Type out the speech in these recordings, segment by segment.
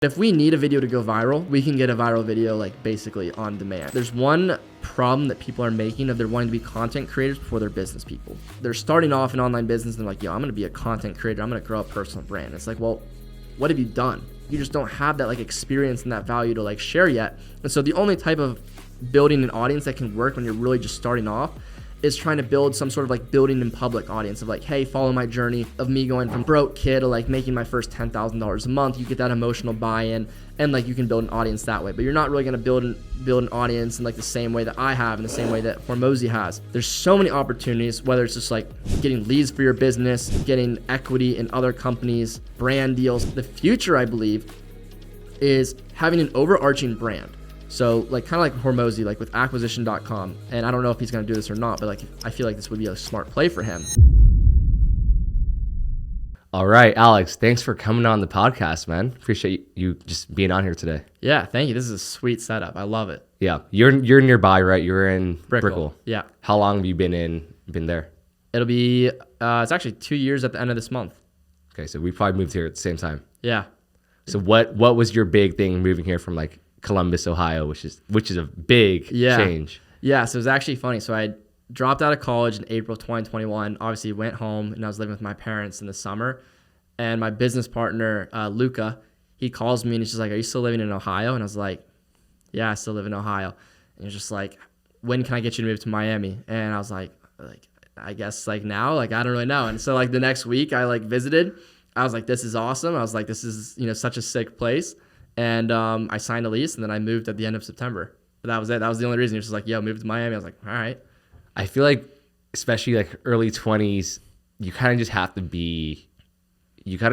If we need a video to go viral, we can get a viral video like basically on demand. There's one problem that people are making of they're wanting to be content creators before they're business people. They're starting off an online business and they're like, yo, I'm gonna be a content creator. I'm gonna grow a personal brand. It's like, well, what have you done? You just don't have that like experience and that value to like share yet. And so the only type of building an audience that can work when you're really just starting off is trying to build some sort of like building in public audience of like, hey, follow my journey of me going from broke kid to like making my first $10,000 a month. You get that emotional buy-in and like you can build an audience that way, but you're not really going to build an audience in like the same way that I have, in the same way that Hormozy has. There's so many opportunities, whether it's just like getting leads for your business, getting equity in other companies, brand deals. The future, I believe, is having an overarching brand. So like kind of like Hormozy, like with acquisition.com. And I don't know if he's going to do this or not, but like I feel like this would be a smart play for him. All right, Alex, thanks for coming on the podcast, man. Appreciate you just being on here today. Yeah, thank you. This is a sweet setup. I love it. Yeah, you're nearby, right? You're in Brickell. Yeah. How long have you been there? It'll be it's actually 2 years at the end of this month. Okay, so we probably moved here at the same time. Yeah. So what was your big thing moving here from like Columbus, Ohio, which is a big change? Yeah, so it was actually funny. So I dropped out of college in April 2021, obviously went home and I was living with my parents in the summer. And my business partner, Luca, he calls me and he's just like, are you still living in Ohio? And I was like, yeah, I still live in Ohio. And he's just like, when can I get you to move to Miami? And I was like, I guess like now, like, I don't really know. And so like the next week I like visited, I was like, this is awesome. I was like, this is, such a sick place. And I signed a lease and then I moved at the end of September. But that was it. That was the only reason. He was just like, yo, move to Miami. I was like, all right. I feel like, especially like early 20s, you kind of just have to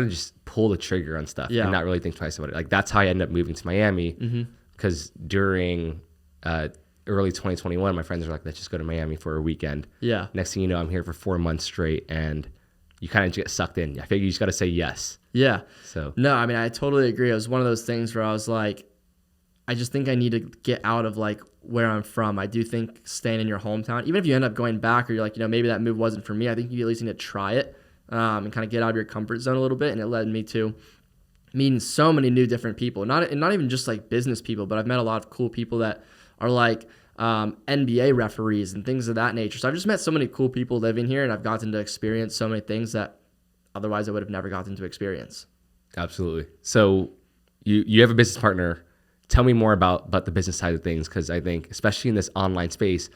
just pull the trigger on stuff and not really think twice about it. Like that's how I ended up moving to Miami, because during early 2021, my friends were like, let's just go to Miami for a weekend. Yeah. Next thing you know, I'm here for 4 months straight and you kind of get sucked in. I figure you just got to say yes. Yeah. So no, I mean, I totally agree. It was one of those things where I was like, I just think I need to get out of like where I'm from. I do think staying in your hometown, even if you end up going back or you're like, maybe that move wasn't for me, I think you at least need to try it and kind of get out of your comfort zone a little bit. And it led me to meeting so many new different people, not even just like business people, but I've met a lot of cool people that are like NBA referees and things of that nature. So I've just met so many cool people living here and I've gotten to experience so many things that otherwise I would have never gotten to experience. Absolutely. So you have a business partner. Tell me more about the business side of things, because I think, especially in this online space,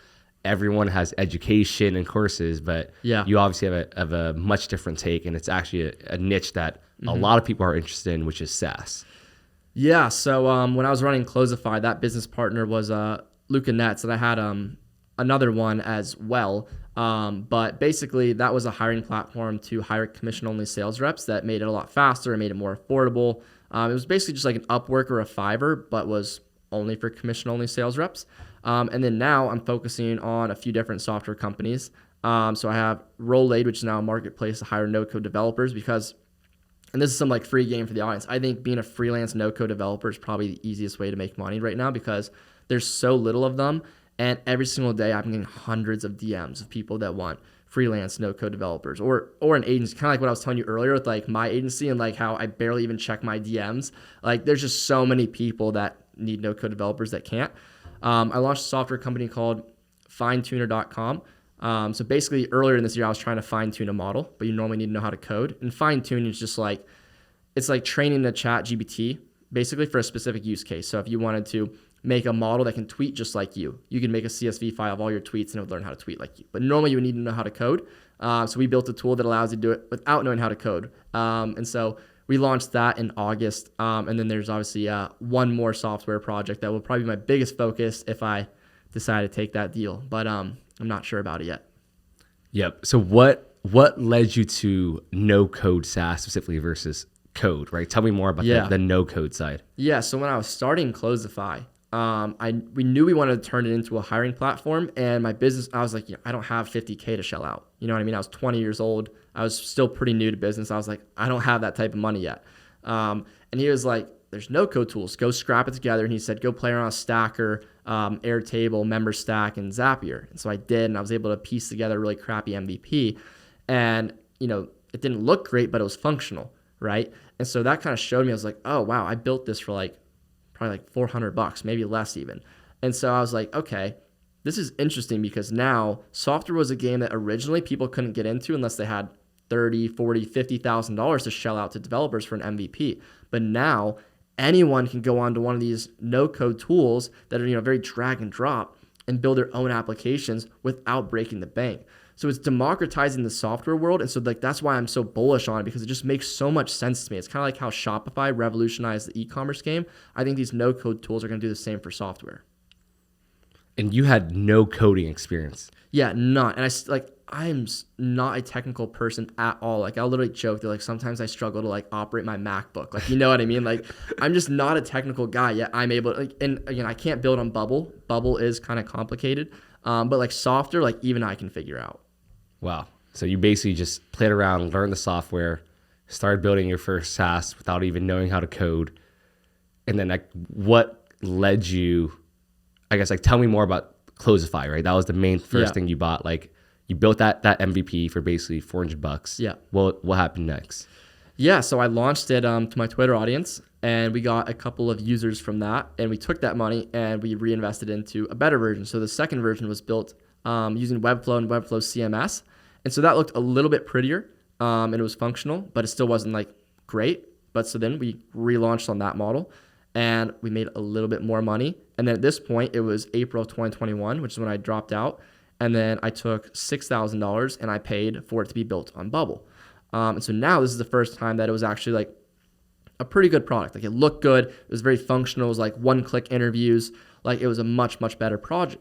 everyone has education and courses, but you obviously have a much different take, and it's actually a niche that a lot of people are interested in, which is SaaS. Yeah, so when I was running Closify, that business partner was Luca Netz, and I had another one as well. But basically, that was a hiring platform to hire commission-only sales reps that made it a lot faster and made it more affordable. It was basically just like an Upwork or a Fiverr, but was only for commission-only sales reps. And then now I'm focusing on a few different software companies. So I have Rolade, which is now a marketplace to hire no-code developers because, and this is some like free game for the audience, I think being a freelance no-code developer is probably the easiest way to make money right now because there's so little of them. And every single day I'm getting hundreds of DMs of people that want freelance no-code developers or an agency, kind of like what I was telling you earlier with like my agency and like how I barely even check my DMs. Like there's just so many people that need no-code developers that can't. I launched a software company called finetuner.com. So basically earlier in this year, I was trying to fine-tune a model, but you normally need to know how to code. And fine-tune is just like, it's like training a chat GPT basically for a specific use case. So if you wanted to make a model that can tweet just like you can make a CSV file of all your tweets and it would learn how to tweet like you. But normally you would need to know how to code. So we built a tool that allows you to do it without knowing how to code. And so we launched that in August. And then there's obviously one more software project that will probably be my biggest focus if I decide to take that deal. But I'm not sure about it yet. Yep. So what led you to no code SaaS specifically versus code, right? Tell me more about the no code side. Yeah. So when I was starting Closify, we knew we wanted to turn it into a hiring platform, and my business, I was like, I don't have $50K to shell out. You know what I mean? I was 20 years old. I was still pretty new to business. I was like, I don't have that type of money yet. And he was like, there's no code tools. Go scrap it together. And he said, go play around with Stacker, Airtable, MemberStack, and Zapier. And so I did, and I was able to piece together a really crappy MVP. And, it didn't look great, but it was functional. right? And so that kind of showed me, I was like, oh, wow, I built this for like probably like $400, maybe less even. And so I was like, okay, this is interesting because now software was a game that originally people couldn't get into unless they had $30, $40, $50,000 to shell out to developers for an MVP. But now anyone can go onto one of these no-code tools that are, very drag and drop and build their own applications without breaking the bank. So it's democratizing the software world. And so like that's why I'm so bullish on it, because it just makes so much sense to me. It's kind of like how Shopify revolutionized the e-commerce game. I think these no-code tools are going to do the same for software. And you had no coding experience. Yeah, none. And I'm not a technical person at all. Like I'll literally joke that like sometimes I struggle to like operate my MacBook. Like, you know what I mean? Like I'm just not a technical guy yet. I'm able to, like, and again, I can't build on Bubble. Bubble is kind of complicated. But like software, like even I can figure out. Wow. So you basically just played around, learned the software, started building your first SaaS without even knowing how to code. And then like what led you, I guess, like tell me more about Closify, right? That was the main first thing you bought. Like you built that MVP for basically $400. Yeah. What happened next? Yeah. So I launched it to my Twitter audience, and we got a couple of users from that, and we took that money and we reinvested into a better version. So the second version was built using Webflow and Webflow CMS. And so that looked a little bit prettier and it was functional, but it still wasn't like great. But so then we relaunched on that model and we made a little bit more money. And then at this point, it was April of 2021, which is when I dropped out. And then I took $6,000 and I paid for it to be built on Bubble. And so now this is the first time that it was actually like a pretty good product. Like it looked good. It was very functional. It was like one-click interviews. Like it was a much, much better product.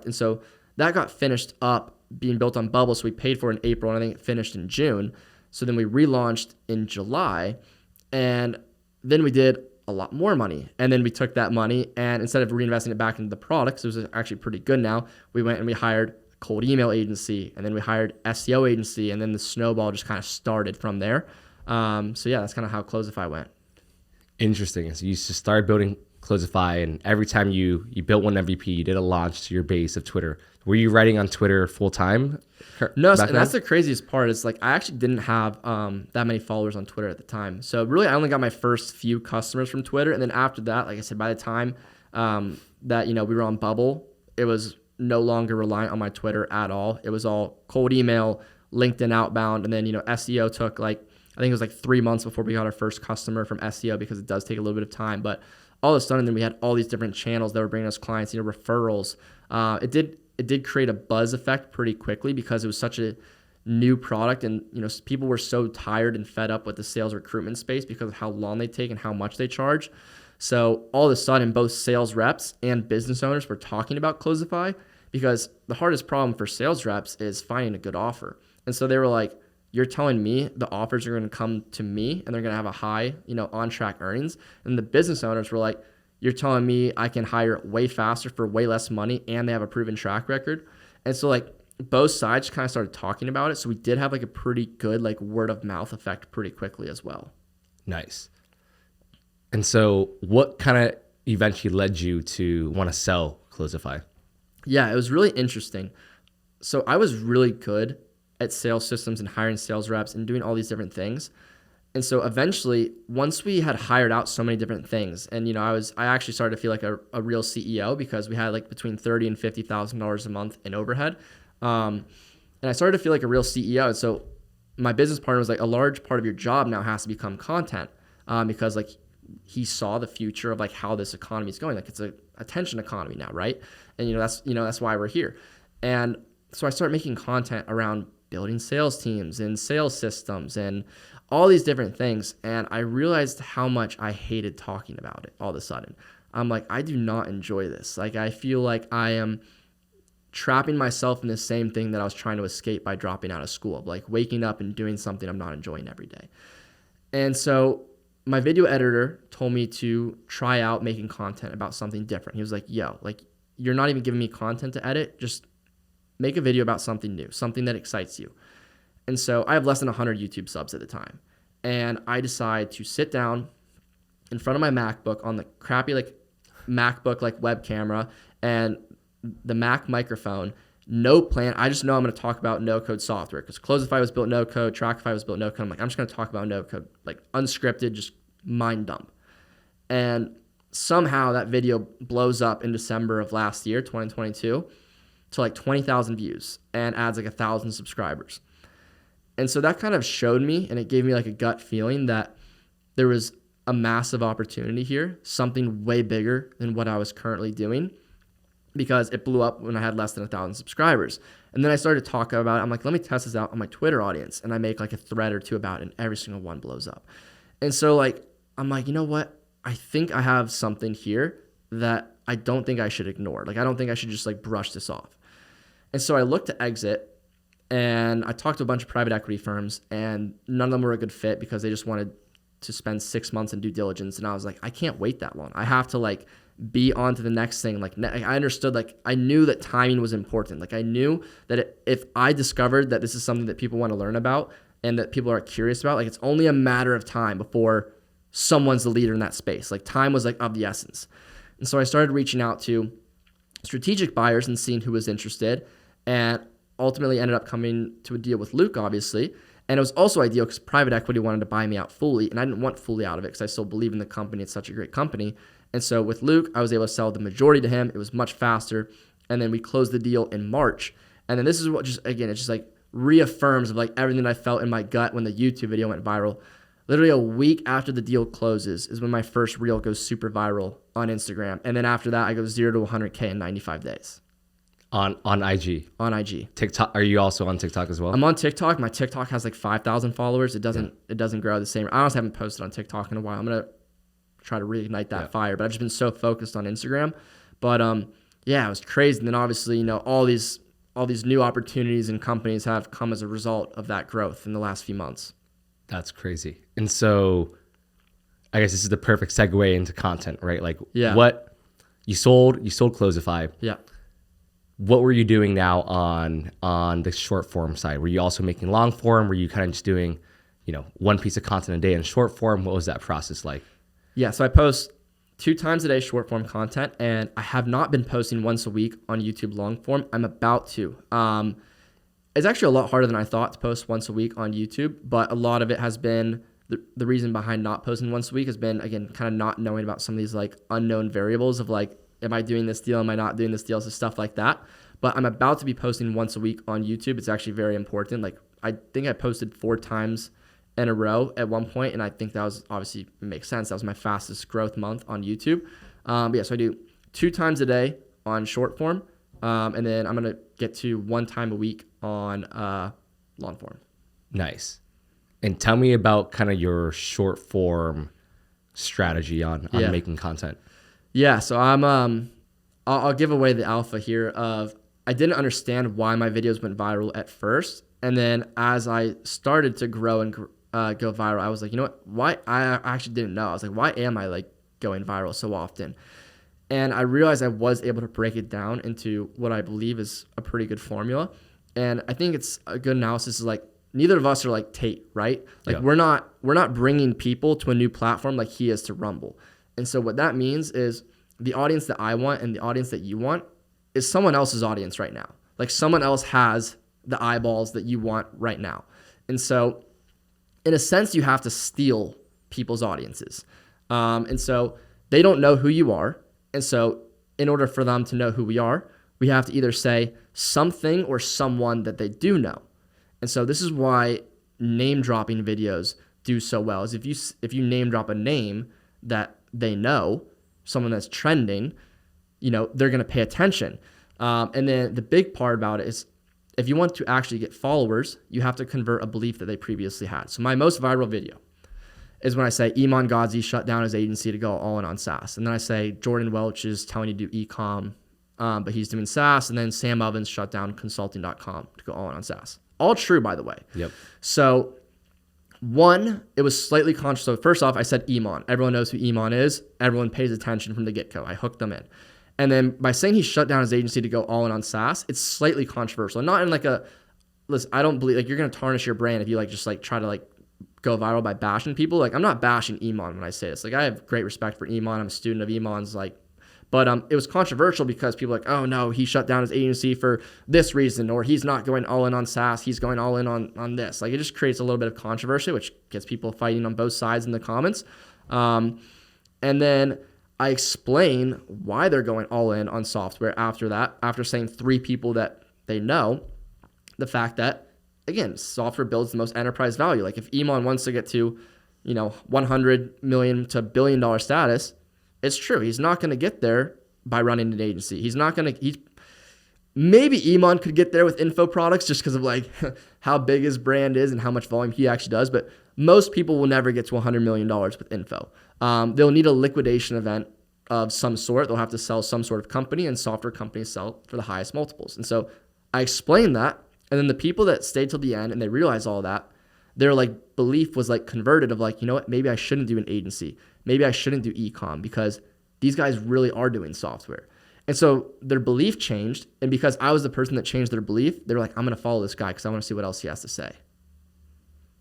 And so that got finished up being built on Bubble. So we paid for it in April and I think it finished in June. So then we relaunched in July and then we did a lot more money. And then we took that money and instead of reinvesting it back into the product, so it was actually pretty good now, we went and we hired a cold email agency and then we hired SEO agency and then the snowball just kind of started from there. So yeah, that's kind of how Closify went. Interesting. So you just started building Closify, and every time you built one MVP, you did a launch to your base of Twitter. Were you writing on Twitter full time? No, and that's the craziest part. Is like I actually didn't have that many followers on Twitter at the time. So really, I only got my first few customers from Twitter, and then after that, like I said, by the time that we were on Bubble, it was no longer reliant on my Twitter at all. It was all cold email, LinkedIn outbound, and then SEO took like I think it was like 3 months before we got our first customer from SEO because it does take a little bit of time, but all of a sudden, then we had all these different channels that were bringing us clients, referrals. It did create a buzz effect pretty quickly because it was such a new product, and people were so tired and fed up with the sales recruitment space because of how long they take and how much they charge. So all of a sudden, both sales reps and business owners were talking about Closify because the hardest problem for sales reps is finding a good offer. And so they were like, you're telling me the offers are going to come to me and they're going to have a high, on-track earnings. And the business owners were like, you're telling me I can hire way faster for way less money and they have a proven track record. And so like both sides kind of started talking about it. So we did have like a pretty good like word of mouth effect pretty quickly as well. Nice. And so what kind of eventually led you to want to sell Closify? Yeah, it was really interesting. So I was really good at sales systems and hiring sales reps and doing all these different things. And so eventually, once we had hired out so many different things, and I actually started to feel like a real CEO because we had like between $30,000 and $50,000 a month in overhead. And I started to feel like a real CEO. And so my business partner was like, a large part of your job now has to become content because like he saw the future of like how this economy is going. Like it's a attention economy now, right? And that's why we're here. And so I started making content around building sales teams and sales systems and all these different things. And I realized how much I hated talking about it all of a sudden. I'm like, I do not enjoy this. Like, I feel like I am trapping myself in the same thing that I was trying to escape by dropping out of school, like waking up and doing something I'm not enjoying every day. And so my video editor told me to try out making content about something different. He was like, yo, like, you're not even giving me content to edit. Just make a video about something new, something that excites you. And so I have less than 100 YouTube subs at the time. And I decide to sit down in front of my MacBook on the crappy like MacBook like web camera and the Mac microphone, no plan. I just know I'm going to talk about no-code software because Closify was built no-code, Trackify was built no-code. I'm like, I'm just going to talk about no-code, like unscripted, just mind dump. And somehow that video blows up in December of last year, 2022, to like 20,000 views and adds like 1,000 subscribers. And so that kind of showed me, and it gave me like a gut feeling that there was a massive opportunity here, something way bigger than what I was currently doing, because it blew up when I had less than 1,000 subscribers. And then I started talking about it. I'm like, let me test this out on my Twitter audience. And I make like a thread or two about it, and every single one blows up. And so like, I'm like, you know what? I think I have something here that I don't think I should ignore. Like, I don't think I should just like brush this off. And so I looked to exit, and I talked to a bunch of private equity firms, and none of them were a good fit because they just wanted to spend 6 months in due diligence. And I was like, I can't wait that long. I have to like be on to the next thing. Like I understood, like I knew that timing was important. Like I knew that if I discovered that this is something that people want to learn about and that people are curious about, like it's only a matter of time before someone's the leader in that space. Like time was like of the essence. And so I started reaching out to strategic buyers and seeing who was interested, and ultimately ended up coming to a deal with Luke, obviously. And it was also ideal because private equity wanted to buy me out fully, and I didn't want fully out of it because I still believe in the company. It's such a great company. And so with Luke, I was able to sell the majority to him. It was much faster. And then we closed the deal in March. And then this is what just, again, it just like reaffirms of like everything that I felt in my gut when the YouTube video went viral. Literally a week after the deal closes is when my first reel goes super viral on Instagram. And then after that, I go 0 to 100K in 95 days. On IG. On IG. TikTok. Are you also on TikTok as well? I'm on TikTok. My TikTok has like 5,000 followers. It doesn't grow the same. I honestly haven't posted on TikTok in a while. I'm gonna try to reignite that fire, but I've just been so focused on Instagram. But yeah, it was crazy. And then obviously, you know, all these new opportunities and companies have come as a result of that growth in the last few months. That's crazy. And so I guess this is the perfect segue into content, right? Like what you sold Closify. Yeah. What were you doing now on the short form side? Were you also making long form? Were you kind of just doing, you know, one piece of content a day in short form? What was that process like? Yeah, so I post 2 times a day short form content, and I have not been posting once a week on YouTube long form. I'm about to. It's actually a lot harder than I thought to post once a week on YouTube, but a lot of it has been the reason behind not posting once a week has been, again, kind of not knowing about some of these like unknown variables of like, am I doing this deal? Am I not doing this deal? So stuff like that. But I'm about to be posting once a week on YouTube. It's actually very important. Like I think I posted 4 times in a row at one point, and I think that was obviously makes sense. That was my fastest growth month on YouTube. But yeah, so I do 2 times a day on short form, and then I'm gonna get to 1 time a week on long form. Nice. And tell me about kind of your short form strategy on making content. Yeah, so I'll give away the alpha here of I didn't understand why my videos went viral at first, and then as I started to grow and go viral, I was like, you know what? Why? I actually didn't know. I was like, why am I like going viral so often? And I realized I was able to break it down into what I believe is a pretty good formula. And I think it's a good analysis is like neither of us are like Tate, right? Like we're not bringing people to a new platform like he is to Rumble. And so what that means is the audience that I want and the audience that you want is someone else's audience right now. Like someone else has the eyeballs that you want right now. And so in a sense, you have to steal people's audiences. And so they don't know who you are. And so in order for them to know who we are, we have to either say something or someone that they do know. And so this is why name dropping videos do so well is if you name drop a name that they know, someone that's trending, you know, they're going to pay attention. And then the big part about it is if you want to actually get followers, you have to convert a belief that they previously had. So my most viral video is when I say Iman Ghazi shut down his agency to go all in on SaaS. And then I say Jordan Welch is telling you to do e-com, but he's doing SaaS. And then Sam Ovens shut down consulting.com to go all in on SaaS. All true, by the way. Yep. So one, it was slightly conscious. So first off, I said Iman. Everyone knows who Iman is. Everyone pays attention from the get-go. I hooked them in. And then by saying he shut down his agency to go all in on SaaS, it's slightly controversial. Not in like a, listen, I don't believe, like you're going to tarnish your brand if you like just like try to like go viral by bashing people. Like I'm not bashing Iman when I say this. Like I have great respect for Iman. I'm a student of Iman's like But it was controversial because people were like, oh no, he shut down his agency for this reason, or he's not going all in on SaaS, he's going all in on this. Like, it just creates a little bit of controversy, which gets people fighting on both sides in the comments. And then I explain why they're going all in on software after that, after saying 3 people that they know, the fact that, again, software builds the most enterprise value. Like, if Iman wants to get to, 100 million to $1 billion status, it's true. He's not going to get there by running an agency. He's not going to, maybe Iman could get there with info products just because of like how big his brand is and how much volume he actually does. But most people will never get to $100 million with info. They'll need a liquidation event of some sort. They'll have to sell some sort of company, and software companies sell for the highest multiples. And so I explained that. And then the people that stayed till the end and they realized all that, their like belief was like converted of like, you know what, maybe I shouldn't do an agency. Maybe I shouldn't do e-com because these guys really are doing software. And so their belief changed. And because I was the person that changed their belief, they were like, I'm going to follow this guy because I want to see what else he has to say.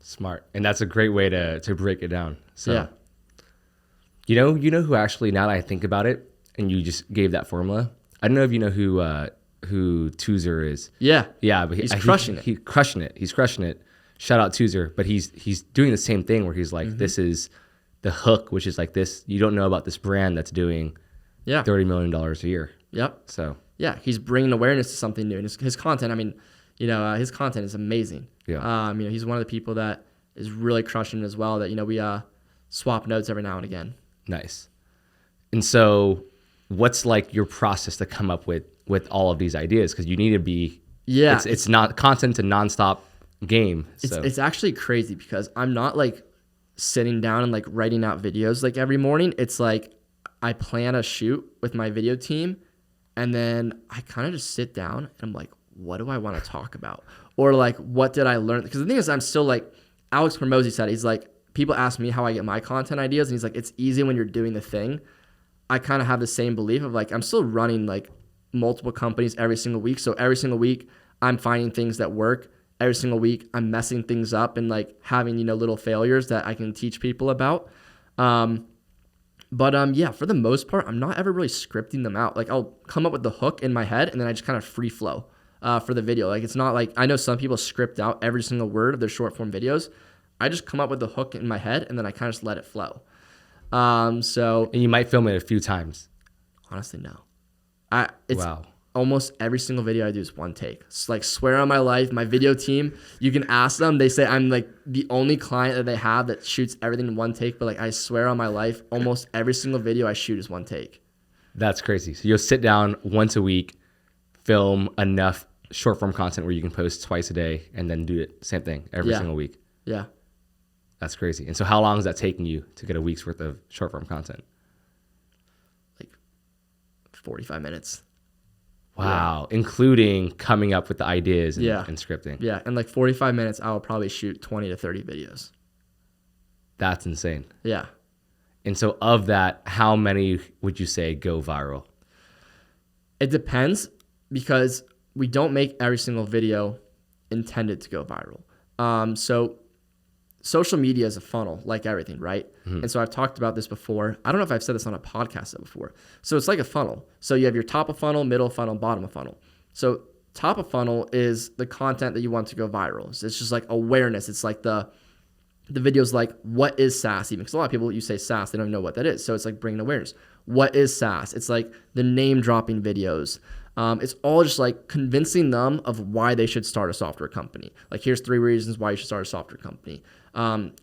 Smart. And that's a great way to break it down. So, yeah. You know who actually, now that I think about it, and you just gave that formula, I don't know if you know who Toozer is. Yeah. Yeah, but he's crushing it. He's crushing it. He's crushing it. Shout out Toozer. But he's doing the same thing where he's like, this is the hook, which is like this. You don't know about this brand that's doing $30 million a year. Yep. So yeah, he's bringing awareness to something new. And his content, I mean, his content is amazing. Yeah. He's one of the people that is really crushing it as well. That we swap notes every now and again. Nice. And so, what's like your process to come up with all of these ideas? Because you need to be. Yeah. It's not content's a nonstop game. So. It's actually crazy because I'm not like sitting down and like writing out videos like every morning. It's like I plan a shoot with my video team, and then I kind of just sit down and I'm like, what do I want to talk about? Or like, what did I learn? Because the thing is, I'm still like, Alex Hormozi said, he's like, people ask me how I get my content ideas, and he's like, it's easy when you're doing the thing. I kind of have the same belief of like, I'm still running like multiple companies every single week. So every single week I'm finding things that work. Every single week I'm messing things up and like having, little failures that I can teach people about. But yeah, for the most part, I'm not ever really scripting them out. Like, I'll come up with the hook in my head and then I just kind of free flow for the video. Like, it's not like, I know some people script out every single word of their short form videos. I just come up with the hook in my head and then I kind of just let it flow. And you might film it a few times. Honestly, no. Wow. Almost every single video I do is one take. It's like, swear on my life, my video team, you can ask them. They say I'm like the only client that they have that shoots everything in one take. But like, I swear on my life, almost every single video I shoot is one take. That's crazy. So you'll sit down once a week, film enough short form content where you can post twice a day, and then do it same thing every single week. Yeah. That's crazy. And so how long is that taking you to get a week's worth of short form content? Like 45 minutes. Wow. Yeah. Including coming up with the ideas and scripting. Yeah. In like 45 minutes, I'll probably shoot 20 to 30 videos. That's insane. Yeah. And so of that, how many would you say go viral? It depends, because we don't make every single video intended to go viral. So social media is a funnel, like everything, right? Mm-hmm. And so I've talked about this before. I don't know if I've said this on a podcast before. So it's like a funnel. So you have your top of funnel, middle of funnel, bottom of funnel. So top of funnel is the content that you want to go viral. So it's just like awareness. It's like the videos like, what is SaaS even? Because a lot of people, you say SaaS, they don't know what that is. So it's like bringing awareness. What is SaaS? It's like the name dropping videos. It's all just like convincing them of why they should start a software company. Like, here's 3 reasons why you should start a software company.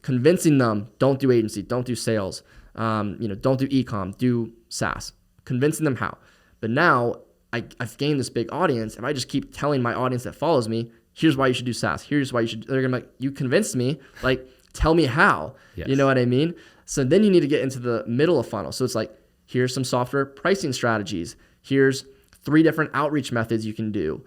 Convincing them, don't do agency, don't do sales, don't do e-com, do SaaS. Convincing them how. But now I've gained this big audience. If I just keep telling my audience that follows me, here's why you should do SaaS. Here's why they're gonna be like, you convinced me. Like, tell me how. Yes. You know what I mean? So then you need to get into the middle of funnel. So it's like, here's some software pricing strategies. Here's 3 different outreach methods you can do.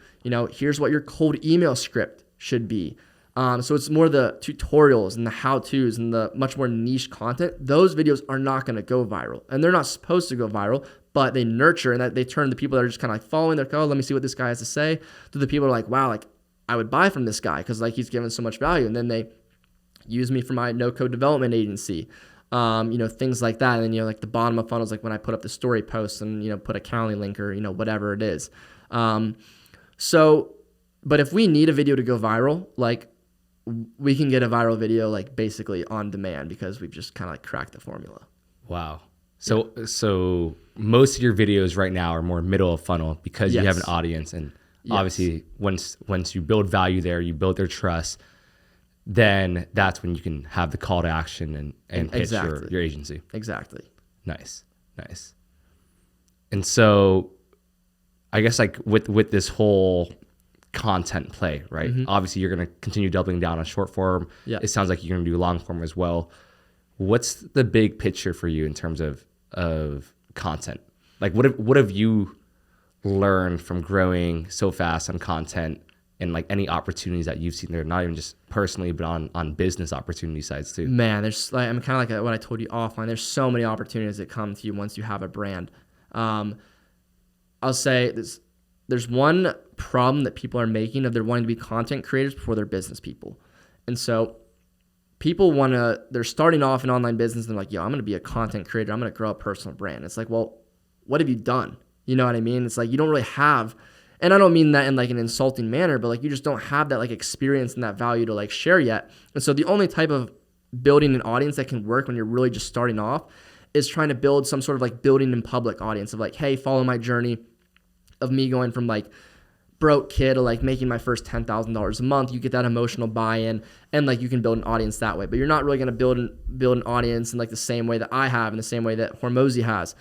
Here's what your cold email script should be. So it's more the tutorials and the how-tos and the much more niche content. Those videos are not going to go viral, and they're not supposed to go viral, but they nurture, and that they turn the people that are just kind of like following. They're like, oh, let me see what this guy has to say. To the people who are like, wow, like I would buy from this guy because like he's giving so much value. And then they use me for my no-code development agency. things like that. And then, like the bottom of funnels, like when I put up the story posts and, put a Calendly link or, whatever it is. But if we need a video to go viral, like we can get a viral video like basically on demand because we've just kind of like cracked the formula. Wow. So most of your videos right now are more middle of funnel because you have an audience, and obviously once you build value there, you build their trust, then that's when you can have the call to action and pitch your agency. Exactly. Nice. And so I guess like with this whole content play, right? Mm-hmm. Obviously you're going to continue doubling down on short form. Yeah. It sounds like you're going to do long form as well. What's the big picture for you in terms of content? Like what have you learned from growing so fast on content, and like any opportunities that you've seen there, not even just personally, but on business opportunity sides too? Man, there's like, I'm kind of like what I told you offline. There's so many opportunities that come to you once you have a brand. I'll say there's one problem that people are making of they're wanting to be content creators before they're business people. And so people they're starting off an online business and they're like, yo, I'm going to be a content creator. I'm going to grow a personal brand. It's like, well, what have you done? You know what I mean? It's like, you don't really have, and I don't mean that in like an insulting manner, but like you just don't have that like experience and that value to like share yet. And so the only type of building an audience that can work when you're really just starting off is trying to build some sort of like building in public audience of like, hey, follow my journey of me going from like broke kid to like making my first $10,000 a month. You get that emotional buy-in, and like you can build an audience that way. But you're not really going to build an audience in like the same way that I have, in the same way that Hormozy has.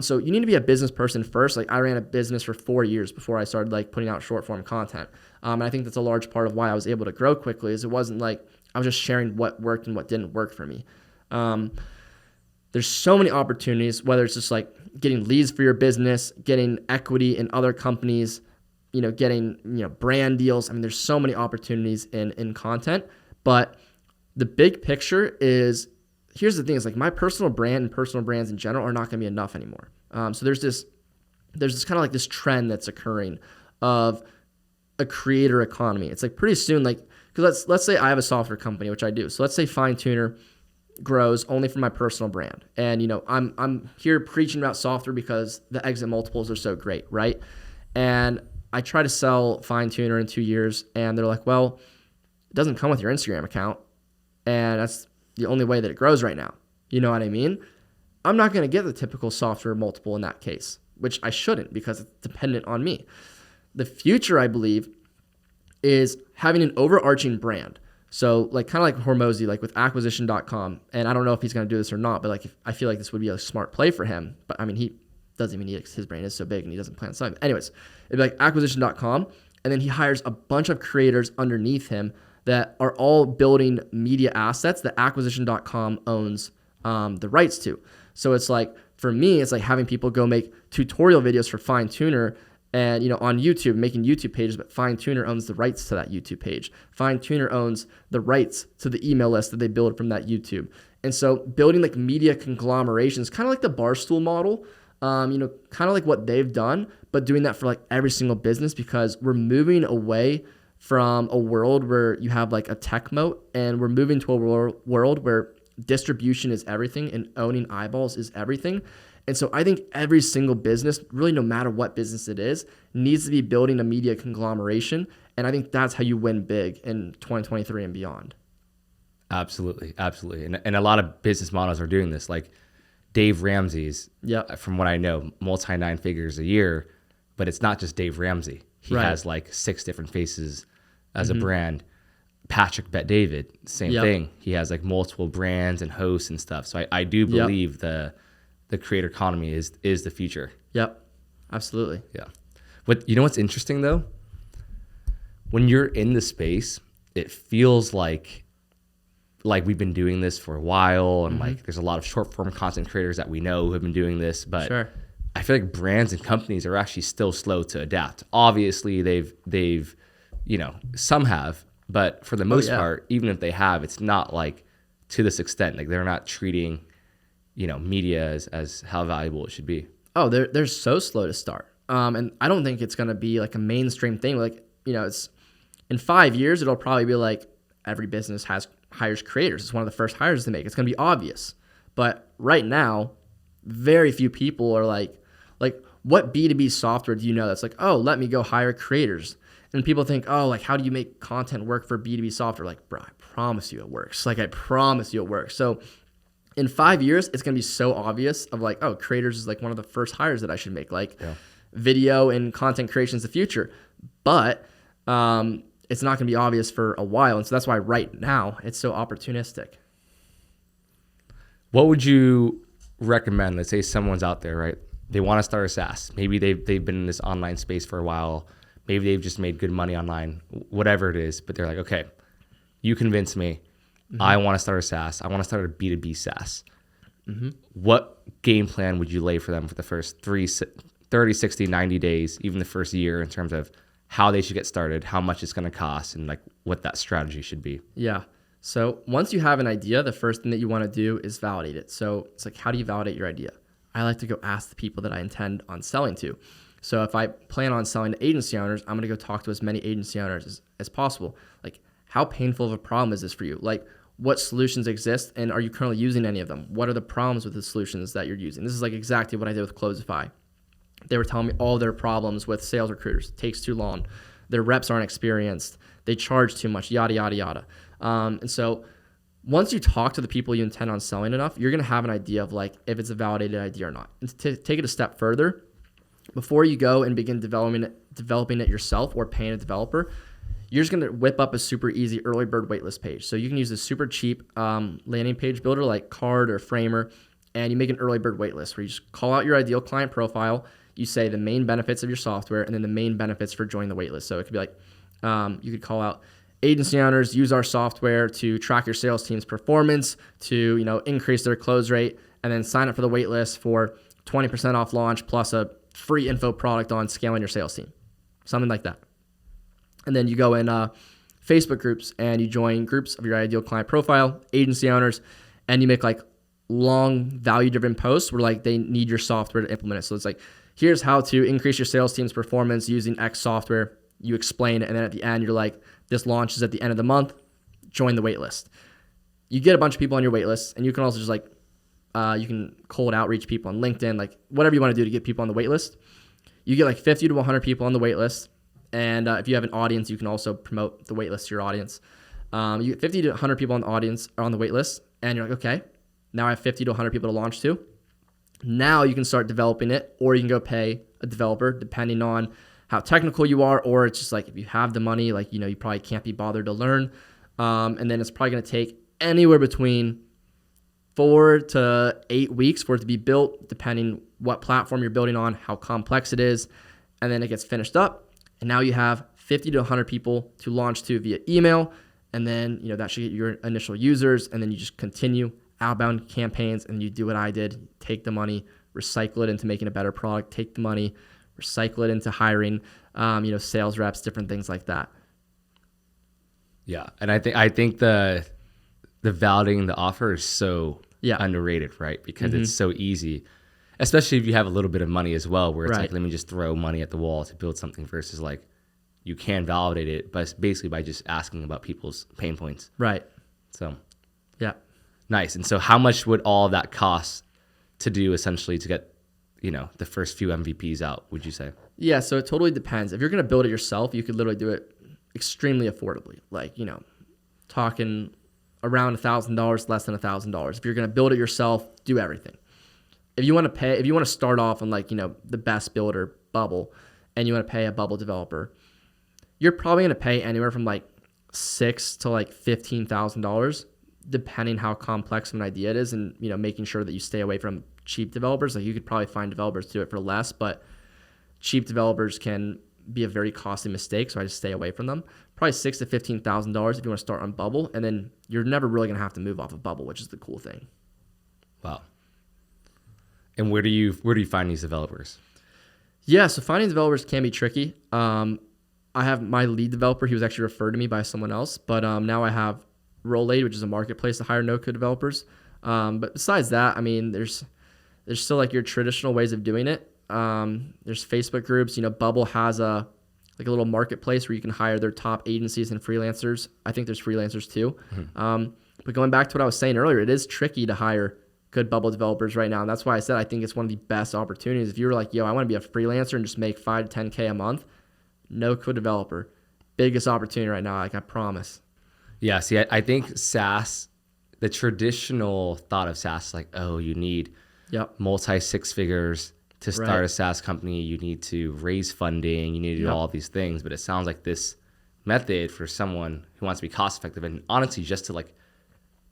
So you need to be a business person first. Like I ran a business for 4 years before I started like putting out short form content. And I think that's a large part of why I was able to grow quickly, is it wasn't like I was just sharing what worked and what didn't work for me. There's so many opportunities, whether it's just like getting leads for your business, getting equity in other companies, getting, brand deals. I mean, there's so many opportunities in content, but the big picture is, here's the thing, is like my personal brand and personal brands in general are not going to be enough anymore. So there's this kind of like this trend that's occurring of a creator economy. It's like pretty soon, like, because let's say I have a software company, which I do. So let's say Fine Tuner grows only from my personal brand. And, I'm here preaching about software because the exit multiples are so great, right? And I try to sell Fine Tuner in 2 years, and they're like, well, it doesn't come with your Instagram account, and that's the only way that it grows right now. You know what I mean? I'm not going to get the typical software multiple in that case, which I shouldn't, because it's dependent on me. The future, I believe, is having an overarching brand. So like kind of like Hormozy, like with acquisition.com, and I don't know if he's going to do this or not, but like I feel like this would be a smart play for him. But I mean, he doesn't even need it because his brand is so big and he doesn't plan on selling. Anyways, it'd be like acquisition.com, and then he hires a bunch of creators underneath him that are all building media assets that acquisition.com owns the rights to. So it's like, for me, it's like having people go make tutorial videos for Fine Tuner and, on YouTube, making YouTube pages, but Fine Tuner owns the rights to that YouTube page. Fine Tuner owns the rights to the email list that they build from that YouTube. And so building like media conglomerations, kind of like the Barstool model, kind of like what they've done, but doing that for like every single business, because we're moving away from a world where you have like a tech moat, and we're moving to a world where distribution is everything and owning eyeballs is everything. And so I think every single business, really no matter what business it is, needs to be building a media conglomeration. And I think that's how you win big in 2023 and beyond. Absolutely. And a lot of business models are doing this. Like Dave Ramsey's, from what I know, multi 9 figures a year, but it's not just Dave Ramsey. He has like 6 different faces as a brand. Patrick Bet David, same thing. He has like multiple brands and hosts and stuff. So I do believe the creator economy is the future. Yep, absolutely. Yeah. But you know what's interesting though? When you're in the space, it feels like we've been doing this for a while, and like there's a lot of short form content creators that we know who have been doing this, but I feel like brands and companies are actually still slow to adapt. Obviously they've some have, but for the most part, even if they have, it's not like to this extent. Like they're not treating media as how valuable it should be. Oh, they're so slow to start. And I don't think it's going to be like a mainstream thing. Like, it's in 5 years, it'll probably be like every business hires creators. It's one of the first hires to make. It's going to be obvious. But right now, very few people are like what B2B software do you know that's like, oh, let me go hire creators? And people think, oh, like, how do you make content work for B2B software? Like, bro, I promise you it works. Like, I promise you it works. So in 5 years, it's going to be so obvious of like, oh, creators is like one of the first hires that I should make. Like, video and content creation is the future. But it's not going to be obvious for a while. And so that's why right now it's so opportunistic. What would you recommend? Let's say someone's out there, right? They want to start a SaaS. Maybe they've been in this online space for a while. Maybe they've just made good money online, whatever it is. But they're like, okay, you convinced me. I want to start a SaaS. I want to start a B2B SaaS. What game plan would you lay for them for the first 30, 60, 90 days, even the first year, in terms of how they should get started, how much it's going to cost, and like what that strategy should be? Yeah. So once you have an idea, the first thing that you want to do is validate it. So it's like, how do you validate your idea? I like to go ask the people that I intend on selling to. So if I plan on selling to agency owners, I'm going to go talk to as many agency owners as possible. Like, how painful of a problem is this for you? Like, what solutions exist, and are you currently using any of them? What are the problems with the solutions that you're using? This is like exactly what I did with Closify. They were telling me all their problems with sales recruiters. It takes too long. Their reps aren't experienced. They charge too much, yada, yada, yada. And so once you talk to the people you intend on selling enough, you're going to have an idea of like if it's a validated idea or not. And to take it a step further, before you go and begin developing it yourself or paying a developer, you're just going to whip up a super easy early bird waitlist page. So you can use a super cheap landing page builder like Card or Framer, and you make an early bird waitlist where you just call out your ideal client profile. You say the main benefits of your software and then the main benefits for joining the waitlist. So it could be like, you could call out agency owners use our software to track your sales team's performance, to increase their close rate, and then sign up for the waitlist for 20% off launch plus a free info product on scaling your sales team, something like that. And then you go in Facebook groups and you join groups of your ideal client profile, agency owners, and you make like long value-driven posts where like they need your software to implement it. So it's like, here's how to increase your sales team's performance using X software. You explain it, and then at the end, you're like, this launches at the end of the month. Join the waitlist. You get a bunch of people on your waitlist, and you can also just like, you can cold outreach people on LinkedIn, like whatever you want to do to get people on the waitlist. You get like 50 to 100 people on the waitlist, and if you have an audience, you can also promote the waitlist to your audience. You get 50 to 100 people on the audience or on the waitlist, and you're like, okay, now I have 50 to 100 people to launch to. Now you can start developing it, or you can go pay a developer depending on how technical you are, or it's just like if you have the money, like, you probably can't be bothered to learn. And then it's probably going to take anywhere between 4 to 8 weeks for it to be built, depending what platform you're building on, how complex it is. And then it gets finished up. And now you have 50 to 100 people to launch to via email. And then, that should get your initial users. And then you just continue outbound campaigns, and you do what I did. Take the money, recycle it into making a better product, take the money, recycle it into hiring, sales reps, different things like that. Yeah. And I think the validating the offer is so underrated, right? Because it's so easy, especially if you have a little bit of money as well, where it's like, let me just throw money at the wall to build something versus like you can validate it, but basically by just asking about people's pain points. Right. So, yeah. Nice. And so how much would all of that cost to do essentially to get, the first few MVPs out, would you say? Yeah, so it totally depends. If you're going to build it yourself, you could literally do it extremely affordably. Like, talking around $1,000, less than $1,000. If you're going to build it yourself, do everything. If you want to start off on like, the best builder, Bubble, and you want to pay a Bubble developer, you're probably going to pay anywhere from like $6,000 to like $15,000, depending how complex of an idea it is, and making sure that you stay away from cheap developers. Like, you could probably find developers to do it for less, but cheap developers can be a very costly mistake, so I just stay away from them. Probably $6,000 to $15,000 if you want to start on Bubble, and then you're never really going to have to move off of Bubble, which is the cool thing. Wow. And where do you find these developers? Yeah, so finding developers can be tricky. I have my lead developer. He was actually referred to me by someone else, but now I have Rollade, which is a marketplace to hire no-code developers. But besides that, I mean, there's still like your traditional ways of doing it. There's Facebook groups. Bubble has a little marketplace where you can hire their top agencies and freelancers. I think there's freelancers too. But going back to what I was saying earlier, it is tricky to hire good bubble developers right now. And that's why I said I think it's one of the best opportunities. If you were like, yo, I want to be a freelancer and just make 5 to 10K a month, no code developer. Biggest opportunity right now, like I promise. Yeah, see, I think SaaS, the traditional thought of SaaS, like, oh, you need multi 6 figures to start a SaaS company. You need to raise funding. You need to do all these things. But it sounds like this method for someone who wants to be cost effective and honestly just to like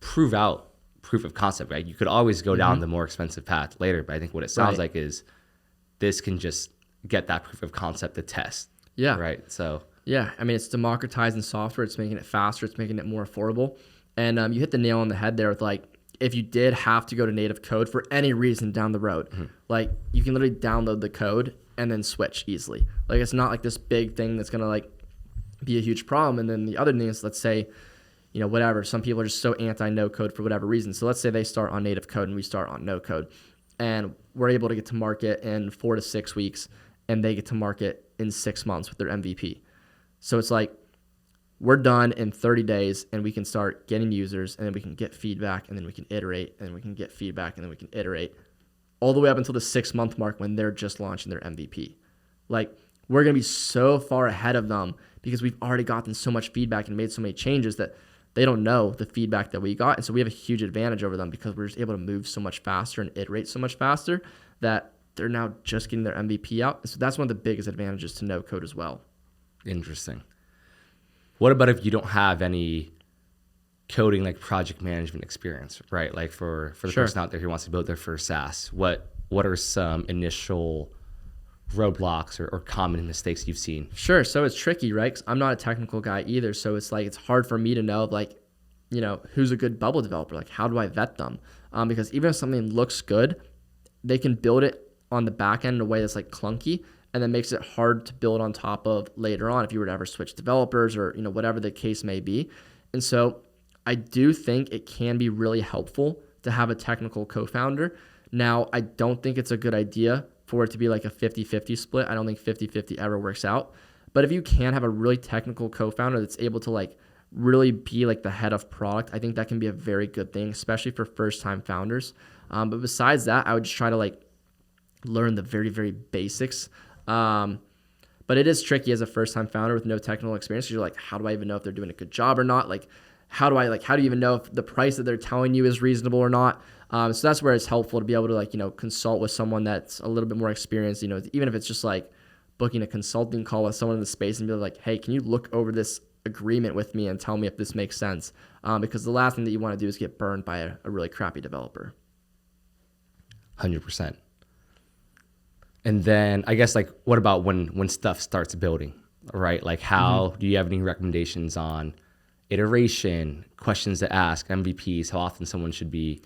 prove out proof of concept, right? You could always go down the more expensive path later. But I think what it sounds like is this can just get that proof of concept to test. Yeah. Right. So. Yeah, I mean, it's democratizing software. It's making it faster. It's making it more affordable. And you hit the nail on the head there with like, if you did have to go to native code for any reason down the road, like you can literally download the code and then switch easily. Like it's not like this big thing that's gonna like be a huge problem. And then the other thing is, let's say, you know, whatever, some people are just so anti no code for whatever reason. So let's say they start on native code and we start on no code, and we're able to get to market in 4 to 6 weeks, and they get to market in 6 months with their MVP. So it's like we're done in 30 days and we can start getting users, and then we can get feedback, and then we can iterate, and then we can get feedback, and then we can iterate all the way up until the 6-month mark when they're just launching their MVP. Like we're going to be so far ahead of them because we've already gotten so much feedback and made so many changes that they don't know the feedback that we got. And so we have a huge advantage over them because we're just able to move so much faster and iterate so much faster that they're now just getting their MVP out. And so that's one of the biggest advantages to no code as well. Interesting. What about if you don't have any coding, like project management experience, right? Like for the person out there who wants to build their first SaaS, what are some initial roadblocks or common mistakes you've seen? Sure. So it's tricky, right? 'Cause I'm not a technical guy either. So it's like, it's hard for me to know, like, you know, who's a good bubble developer? Like, how do I vet them? Because even if something looks good, they can build it on the back end in a way that's like clunky, and then makes it hard to build on top of later on if you were to ever switch developers or, you know, whatever the case may be. And so I do think it can be really helpful to have a technical co-founder. Now, I don't think it's a good idea for it to be like a 50-50 split. I don't think 50-50 ever works out. But if you can have a really technical co-founder that's able to like really be like the head of product, I think that can be a very good thing, especially for first-time founders. But besides that, I would just try to like learn the very, very basics. But it is tricky as a first-time founder with no technical experience. You're like, how do I even know if they're doing a good job or not? Like, how do you even know if the price that they're telling you is reasonable or not? So that's where it's helpful to be able to like, you know, consult with someone that's a little bit more experienced, you know, even if it's just like booking a consulting call with someone in the space and be like, hey, can you look over this agreement with me and tell me if this makes sense? Because the last thing that you want to do is get burned by a really crappy developer. 100%. And then I guess like, what about when stuff starts building, right? Like how do you have any recommendations on iteration, questions to ask, MVPs, how often someone should be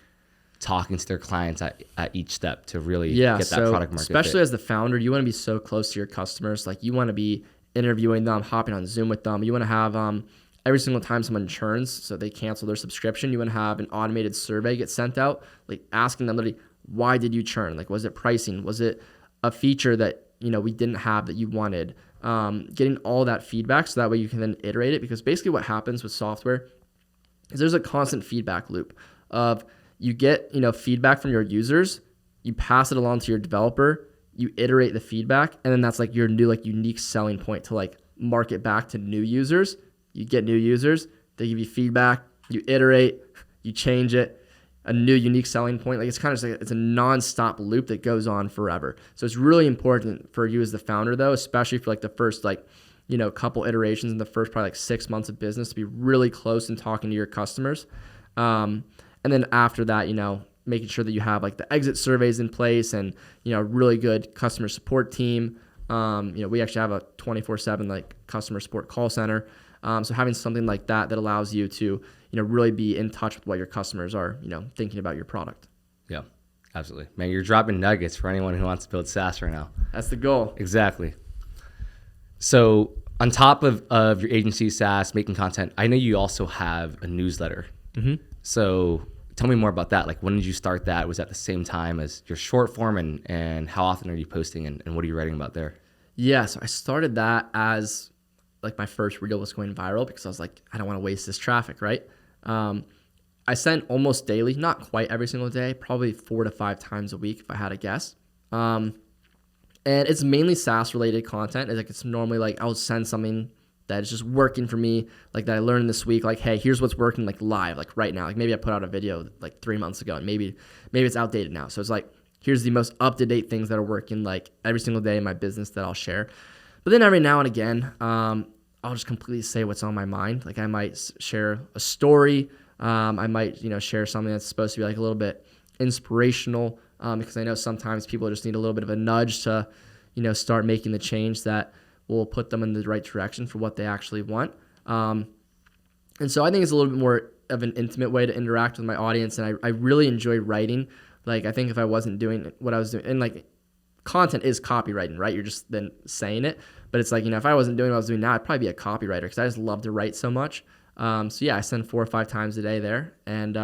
talking to their clients at each step to really get that product market especially fit? As the founder, you want to be so close to your customers. Like you want to be interviewing them, hopping on Zoom with them. You want to have every single time someone churns, so they cancel their subscription, you want to have an automated survey get sent out, like asking them literally, why did you churn? Like, was it pricing? Was it a feature that, you know, we didn't have that you wanted? Getting all that feedback so that way you can then iterate it, because basically what happens with software is there's a constant feedback loop of you get, you know, feedback from your users, you pass it along to your developer, you iterate the feedback, and then that's like your new like unique selling point to like market back to new users. You get new users, they give you feedback, you iterate, you change it, a new unique selling point. Like it's kind of just like, it's a non-stop loop that goes on forever. So it's really important for you as the founder though, especially for like the first like, you know, couple iterations in the first probably like 6 months of business, to be really close and talking to your customers. And then after that, you know, making sure that you have like the exit surveys in place and, you know, really good customer support team. You know, we actually have a 24/7 like customer support call center. So having something like that allows you to, you know, really be in touch with what your customers are, you know, thinking about your product. Yeah, absolutely. Man, you're dropping nuggets for anyone who wants to build SaaS right now. That's the goal. Exactly. So on top of your agency SaaS, making content, I know you also have a newsletter. So tell me more about that. Like, when did you start that? Was that the same time as your short form, and how often are you posting, and what are you writing about there? Yeah, so I started that as like my first reel was going viral because I was like, I don't want to waste this traffic, right? I send almost daily, not quite every single day, probably 4 to 5 times a week if I had to guess. And it's mainly SaaS related content. It's normally like I'll send something that is just working for me, like that I learned this week, like, hey, here's what's working like live, like right now. Like maybe I put out a video like 3 months ago and maybe it's outdated now. So it's like, here's the most up-to-date things that are working like every single day in my business that I'll share. But then every now and again, I'll just completely say what's on my mind. Like I might share a story. I might, share something that's supposed to be like a little bit inspirational, because I know sometimes people just need a little bit of a nudge to, start making the change that will put them in the right direction for what they actually want. And so I think it's a little bit more of an intimate way to interact with my audience. And I really enjoy writing. Like I think if I wasn't doing what I was doing, and like content is copywriting, right? You're just then saying it. But it's like, if I wasn't doing what I was doing now, I'd probably be a copywriter because I just love to write so much. So yeah, I send 4 or 5 times a day there. And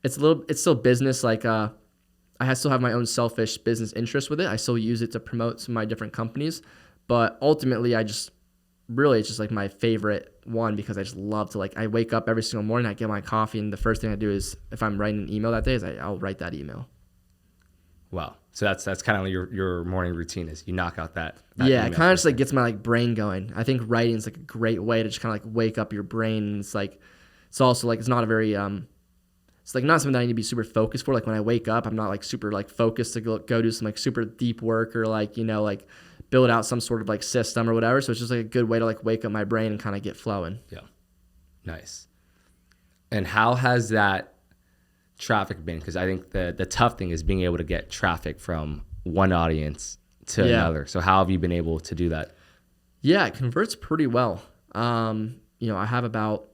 it's still business. Like I still have my own selfish business interest with it. I still use it to promote some of my different companies. But ultimately, it's just like my favorite one because I just love to I wake up every single morning, I get my coffee, and the first thing I do is if I'm writing an email that day is I'll write that email. Wow. So that's kind of your morning routine is you knock out that yeah, it kind of just gets my brain going. I think writing is a great way to just kind of wake up your brain. And it's also it's not a very it's not something that I need to be super focused for. Like when I wake up, I'm not super focused to go do some super deep work or build out some sort of system or whatever. So it's just a good way to wake up my brain and kind of get flowing. Yeah. Nice. And how has that traffic been? Because I think the tough thing is being able to get traffic from one audience to another. So how have you been able to do that? Yeah, it converts pretty well. I have about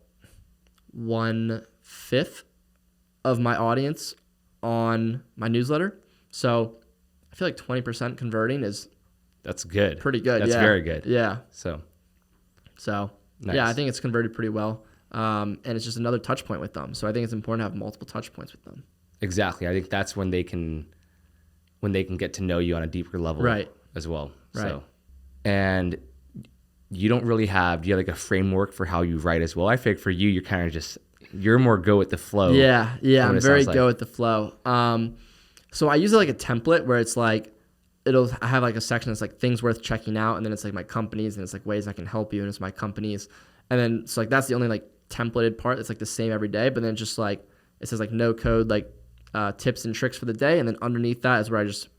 1/5 of my audience on my newsletter. So I feel like 20% converting that's good. Pretty good. That's very good. Yeah. So nice. Yeah, I think it's converted pretty well. And it's just another touch point with them. So I think it's important to have multiple touch points with them. Exactly. I think that's when they can get to know you on a deeper level as well. Right. So, and you don't really do you have a framework for how you write as well? I think for you, you're kind of you're more go with the flow. Yeah. I'm very go with the flow. So I use it like a template where it's I have a section that's things worth checking out. And then it's my companies, and it's ways I can help you. And it's my companies. And then it's that's the only templated part. It's the same every day. But then just it says no code, tips and tricks for the day. And then underneath that is where I just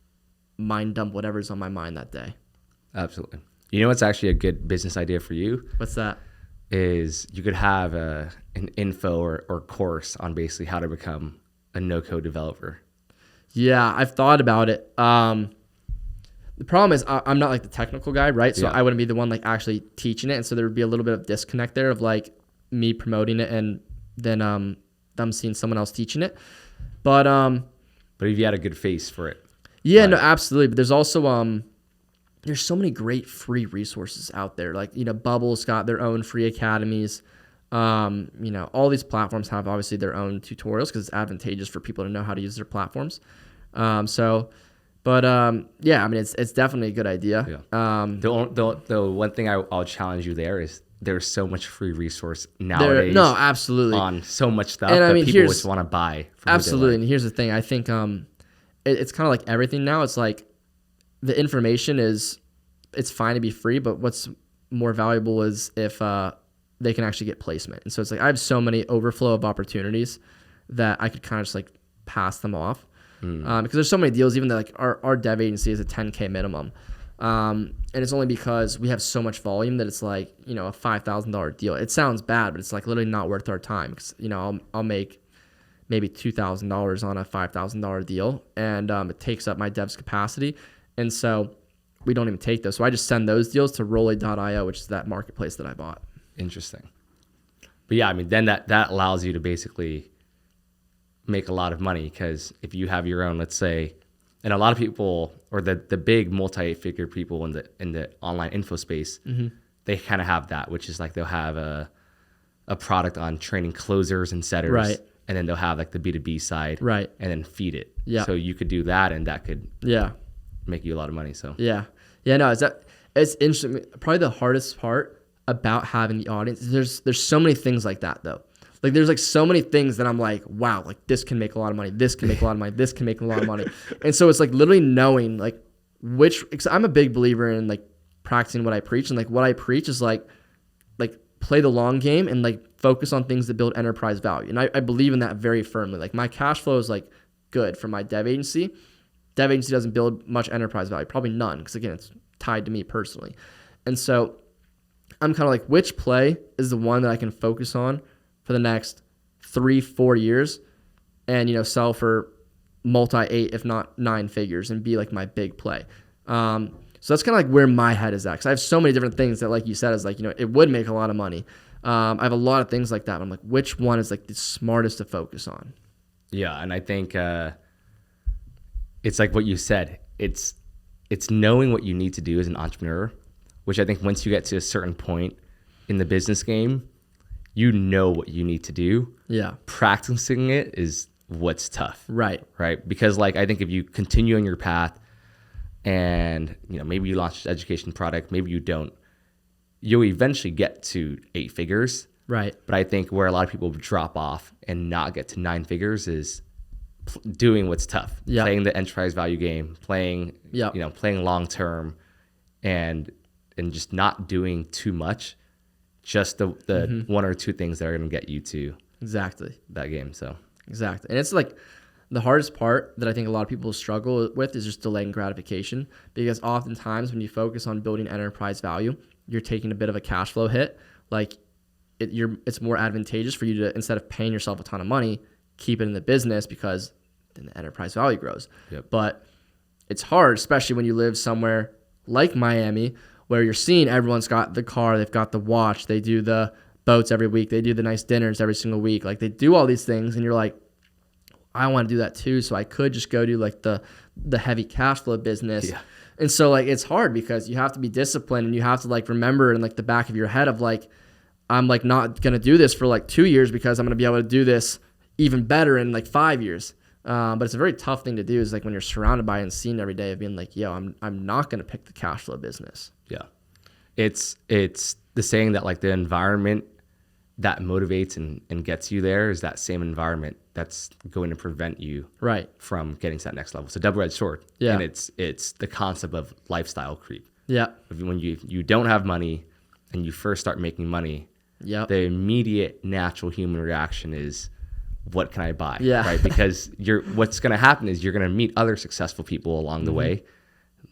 mind dump whatever's on my mind that day. Absolutely. You know what's actually a good business idea for you? What's that? Is you could have an info or course on basically how to become a no-code developer. Yeah, I've thought about it. The problem is I'm not the technical guy, right? So I wouldn't be the one actually teaching it. And so there would be a little bit of disconnect there of me promoting it and then them seeing someone else teaching it. But if you had a good face for it. Yeah, no, absolutely. But there's also there's so many great free resources out there. Bubble's got their own free academies. All these platforms have obviously their own tutorials because it's advantageous for people to know how to use their platforms. Yeah, I mean, it's definitely a good idea. Yeah. The one thing I'll challenge you there is there's so much free resource nowadays. No, absolutely. On so much stuff that people just want to buy. Absolutely. And here's the thing. I think it's kind of like everything now. It's the information it's fine to be free, but what's more valuable is if they can actually get placement. And so it's I have so many overflow of opportunities that I could kind of just pass them off. Because there's so many deals, even that our dev agency is a 10K minimum. And it's only because we have so much volume that it's a $5,000 deal. It sounds bad, but it's literally not worth our time because, I'll make maybe $2,000 on a $5,000 deal, and it takes up my dev's capacity. And so we don't even take those. So I just send those deals to Rolly.io, which is that marketplace that I bought. Interesting. But yeah, I mean, then that allows you to basically make a lot of money because if you have your own, let's say, and a lot of people or the big multi-figure people in the online info space, they kind of have that, which is they'll have a product on training closers and setters, right? And then they'll have the B2B side, right? And then feed it. Yeah. So you could do that, and that could make you a lot of money. So yeah. No, it's interesting. Probably the hardest part about having the audience. There's so many things like that though. Like there's like so many things that I'm like, wow, like this can make a lot of money. This can make a lot of money. This can make a lot of money. And so it's like literally knowing like because I'm a big believer in like practicing what I preach. And like what I preach is like play the long game and like focus on things that build enterprise value. And I believe in that very firmly. Like my cash flow is like good for my dev agency. Dev agency doesn't build much enterprise value, probably none, because again, it's tied to me personally. And so I'm kind of like, which play is the one that I can focus on for the next 3-4 years and, sell for multi-8, if not 9 figures and be like my big play. So that's kind of like where my head is at. Because I have so many different things that, like you said, is like, it would make a lot of money. I have a lot of things like that. I'm like, which one is like the smartest to focus on? Yeah. And I think it's like what you said. It's knowing what you need to do as an entrepreneur, which I think once you get to a certain point in the business game, you know what you need to do. Yeah. Practicing it is what's tough. Right. Right. Because like, I think if you continue on your path and, maybe you launch an education product, maybe you don't, you'll eventually get to 8 figures. Right. But I think where a lot of people drop off and not get to 9 figures is doing what's tough. Yep. Playing the enterprise value game, playing long term, and just not doing too much. Just the 1 or 2 things that are going to get you to exactly that game. So exactly, and it's like the hardest part that I think a lot of people struggle with is just delaying gratification, because oftentimes when you focus on building enterprise value, you're taking a bit of a cash flow hit. Like it's more advantageous for you to, instead of paying yourself a ton of money, keep it in the business, because then the enterprise value grows. Yep. But it's hard, especially when you live somewhere like Miami, where you're seeing everyone's got the car, they've got the watch, they do the boats every week, they do the nice dinners every single week. Like they do all these things, and you're like, I want to do that too. So I could just go do like the heavy cash flow business. Yeah. And so like it's hard, because you have to be disciplined, and you have to like remember in like the back of your head of like, I'm like not going to do this for like 2 years, because I'm going to be able to do this even better in like 5 years. But it's a very tough thing to do, is like when you're surrounded by and seen every day of being like, yo, I'm not going to pick the cash flow business. Yeah. It's the saying that like the environment that motivates and gets you there is that same environment that's going to prevent you from getting to that next level. So double-edged sword. Yeah. And it's the concept of lifestyle creep. Yeah. When you don't have money and you first start making money, yeah, the immediate natural human reaction is, what can I buy? Yeah. Right? Because what's going to happen is you're going to meet other successful people along the way.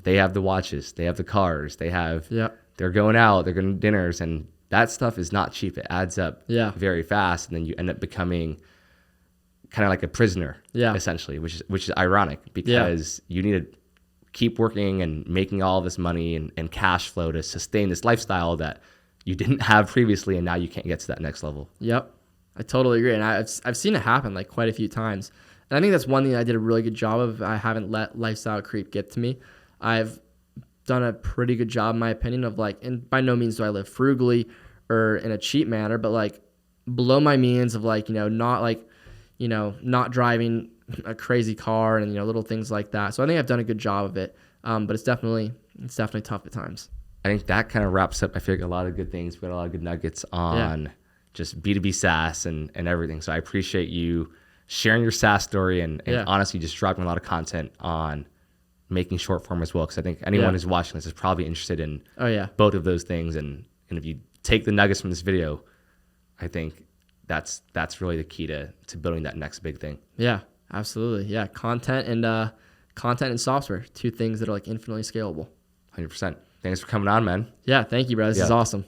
They have the watches, they have the cars, they're going out, they're going to dinners, and that stuff is not cheap. It adds up very fast, and then you end up becoming kind of like a prisoner, essentially, which is ironic, because you need to keep working and making all this money and cash flow to sustain this lifestyle that you didn't have previously, and now you can't get to that next level. Yep, I totally agree, and I've seen it happen like quite a few times, and I think that's one thing I did a really good job of. I haven't let lifestyle creep get to me. I've done a pretty good job, in my opinion, of like, and by no means do I live frugally or in a cheap manner, but like below my means of like, not driving a crazy car and, little things like that. So I think I've done a good job of it. But it's definitely tough at times. I think that kind of wraps up, I feel like, a lot of good things. We got a lot of good nuggets on just B2B SaaS and everything. So I appreciate you sharing your SaaS story and honestly just dropping a lot of content on making short form as well. Because I think anyone who's watching this is probably interested in both of those things. And if you take the nuggets from this video, I think that's really the key to building that next big thing. Yeah, absolutely. Yeah, content and software, 2 things that are like infinitely scalable. 100%. Thanks for coming on, man. Yeah, thank you, bro. This is awesome.